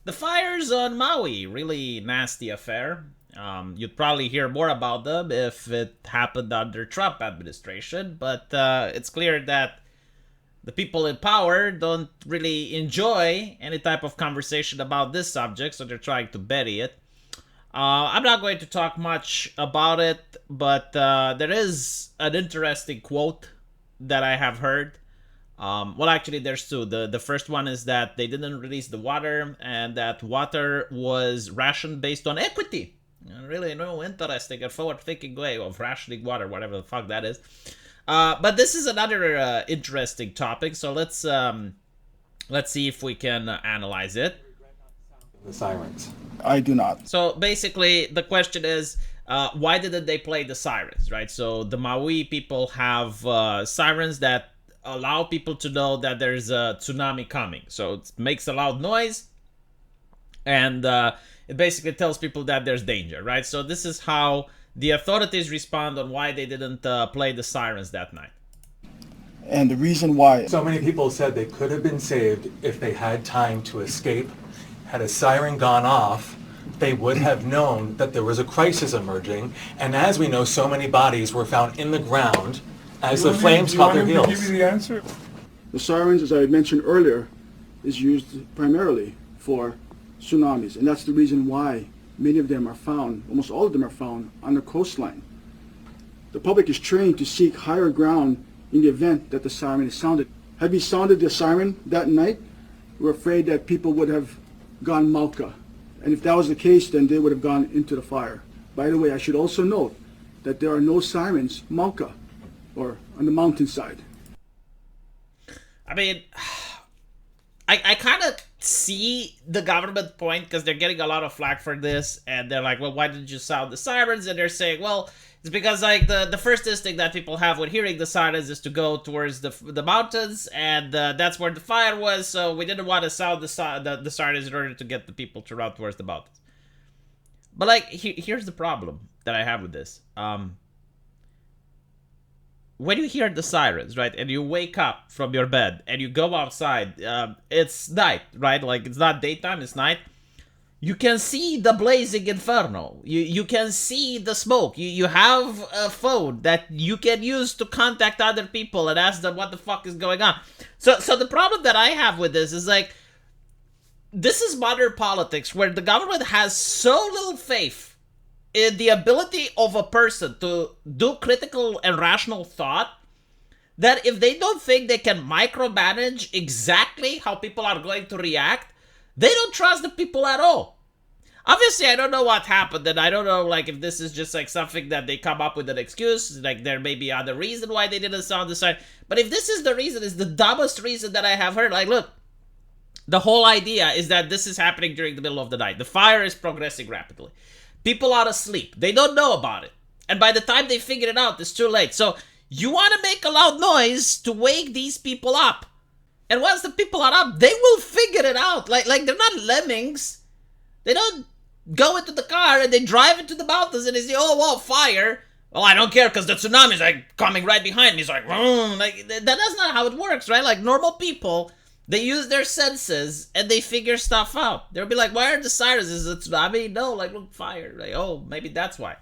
The fires on Maui, really nasty affair. You'd probably hear more about them if it happened under Trump administration, but it's clear that the people in power don't really enjoy any type of conversation about this subject, so they're trying to bury it. I'm not going to talk much about it, but there is an interesting quote that I have heard. Well, actually, there's two. The first one is that they didn't release the water, and that water was rationed based on equity. Really, no interesting and forward-thinking way of rationing water, whatever the fuck that is. But this is another interesting topic, so let's see if we can analyze it. The sirens. I do not. So basically, the question is, why didn't they play the sirens, right? So the Maui people have sirens that allow people to know that there's a tsunami coming. So it makes a loud noise, and it basically tells people that there's danger, right? So this is how the authorities respond on why they didn't play the sirens that night. And the reason why, So many people said they could have been saved if they had time to escape. Had a siren gone off, they would have known that there was a crisis emerging. And as we know, so many bodies were found in the ground as the flames caught their heels. Give me the answer. the sirens, as I mentioned earlier, is used primarily for tsunamis. And that's the reason why many of them are found, almost all of them are found, on the coastline. The public is trained to seek higher ground in the event that the siren is sounded. Had we sounded the siren that night, we're afraid that people would have gone Malka. And if that was the case, then they would have gone into the fire. By the way, I should also note that there are no sirens Malka or on the mountainside. I mean, I kind of see the government point because they're getting a lot of flack for this, and they're like, well, why didn't you sound the sirens? And they're saying, well, it's because like the first instinct that people have when hearing the sirens is to go towards the mountains, and that's where the fire was, so we didn't want to sound the sirens in order to get the people to run towards the mountains. But like, here's the problem that I have with this. When you hear the sirens, right, and you wake up from your bed and you go outside, it's night, right? Like, it's not daytime, it's night. You can see the blazing inferno. You can see the smoke. You have a phone that you can use to contact other people and ask them what the fuck is going on. So the problem that I have with this is like, this is modern politics where the government has so little faith in the ability of a person to do critical and rational thought that if they don't think they can micromanage exactly how people are going to react, they don't trust the people at all. Obviously, I don't know what happened, and I don't know like if this is just like something that they come up with an excuse, like there may be other reason why they didn't sound the siren. But if this is the reason, it's the dumbest reason that I have heard. Like, look, the whole idea is that this is happening during the middle of the night. The fire is progressing rapidly. People are asleep. They don't know about it. And by the time they figure it out, it's too late. So you want to make a loud noise to wake these people up. And once the people are up, they will figure it out. Like they're not lemmings. They don't go into the car and they drive into the mountains and they say, oh, well, fire. Well, I don't care because the tsunami is like coming right behind me. It's like, that's not how it works, right? Like normal people, they use their senses and they figure stuff out. They'll be like, why are the sirens? Is it tsunami? No, like, look, fire. Like, oh, maybe that's why.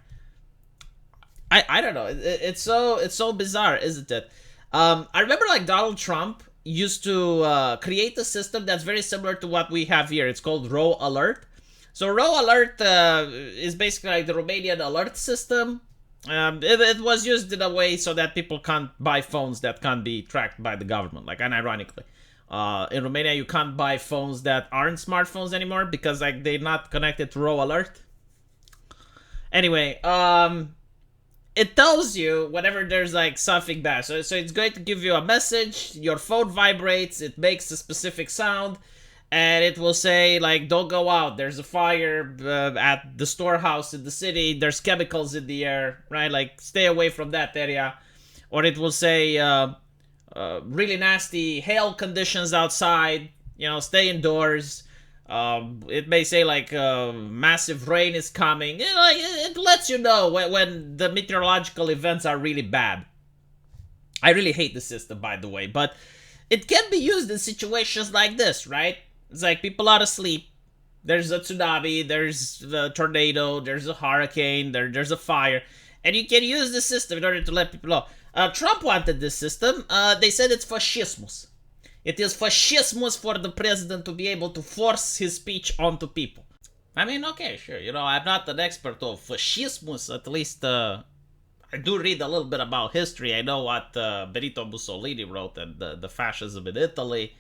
I don't know. It's so bizarre, isn't it? I remember like Donald Trump used to create a system that's very similar to what we have here. It's called Raw Alert. So Raw Alert is basically like the Romanian alert system. It was used in a way so that people can't buy phones that can't be tracked by the government, like unironically. In Romania, you can't buy phones that aren't smartphones anymore because like they're not connected to Raw Alert. Anyway, it tells you whenever there's like something bad. So it's going to give you a message. Your phone vibrates. It makes a specific sound, and it will say like, "Don't go out. There's a fire at the storehouse in the city. There's chemicals in the air. Right? Like, stay away from that area." Or it will say, really nasty hail conditions outside, stay indoors. It may say like massive rain is coming. It lets you know when the meteorological events are really bad. I really hate the system, by the way, but it can be used in situations like this, right? It's like people are asleep. There's a tsunami, there's the tornado, there's a hurricane, there's a fire, and you can use the system in order to let people know. Trump wanted this system. They said it's fascismus. It is fascismus for the president to be able to force his speech onto people. I mean, okay, sure. I'm not an expert of fascismus. At least I do read a little bit about history. I know what Benito Mussolini wrote and the fascism in Italy.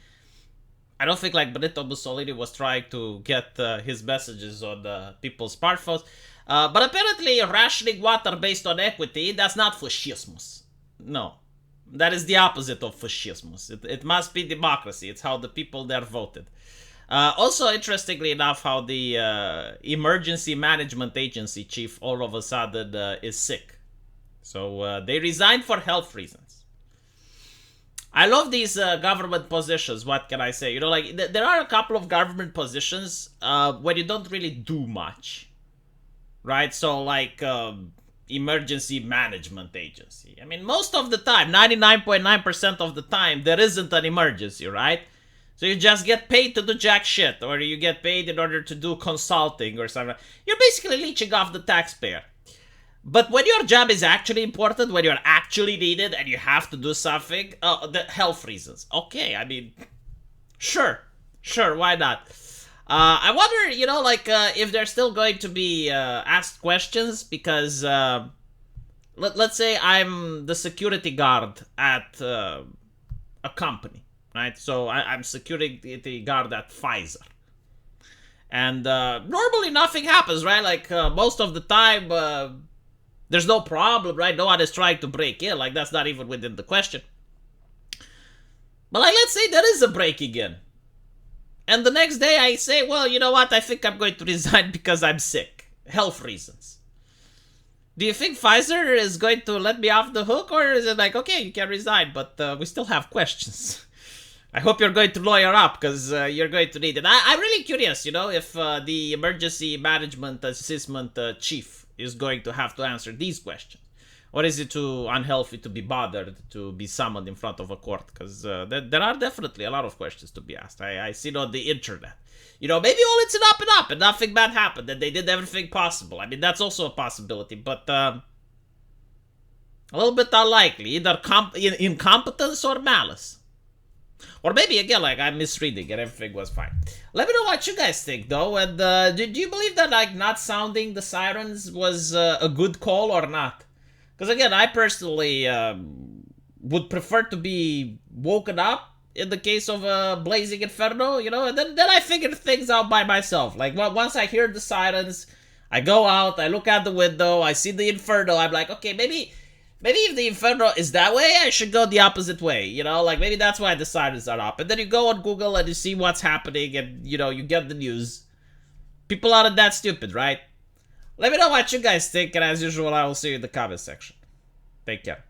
I don't think like Benito Mussolini was trying to get his messages on people's smartphones. But apparently rationing water based on equity, that's not fascismus. No. That is the opposite of fascismus. It must be democracy. It's how the people there voted. Also, interestingly enough, how the emergency management agency chief all of a sudden is sick. So they resigned for health reasons. I love these government positions. What can I say? There are a couple of government positions where you don't really do much, right? So, like emergency management agency. I mean, most of the time, 99.9% of the time, there isn't an emergency, right? So you just get paid to do jack shit, or you get paid in order to do consulting or something. You're basically leeching off the taxpayer. But when your job is actually important, when you're actually needed and you have to do something, the health reasons. Okay, I mean, sure, why not? I wonder, if they're still going to be asked questions because, let's say I'm the security guard at a company, right? So I'm security guard at Pfizer. And normally nothing happens, right? Like most of the time... there's no problem, right? No one is trying to break in. Like, that's not even within the question. But, like, let's say there is a breaking in. And the next day I say, well, you know what? I think I'm going to resign because I'm sick. Health reasons. Do you think Pfizer is going to let me off the hook? Or is it like, okay, you can resign, but we still have questions. I hope you're going to lawyer up because you're going to need it. I'm really curious, if the emergency management assessment chief is going to have to answer these questions. Or is it too unhealthy to be bothered to be summoned in front of a court? Because there are definitely a lot of questions to be asked. I see it on the internet. Maybe all it's an up and up and nothing bad happened and they did everything possible. I mean, that's also a possibility, but a little bit unlikely. Either incompetence or malice. Or maybe, again, like, I'm misreading and everything was fine. Let me know what you guys think, though. And do you believe that, like, not sounding the sirens was a good call or not? Because, again, I personally would prefer to be woken up in the case of a blazing inferno, and then I figure things out by myself. Like, once I hear the sirens, I go out, I look out the window, I see the inferno, I'm like, okay, maybe if the inferno is that way, I should go the opposite way, like maybe that's why the sirens are up. And then you go on Google and you see what's happening and, you get the news. People aren't that stupid, right? Let me know what you guys think, and as usual, I will see you in the comment section. Take care.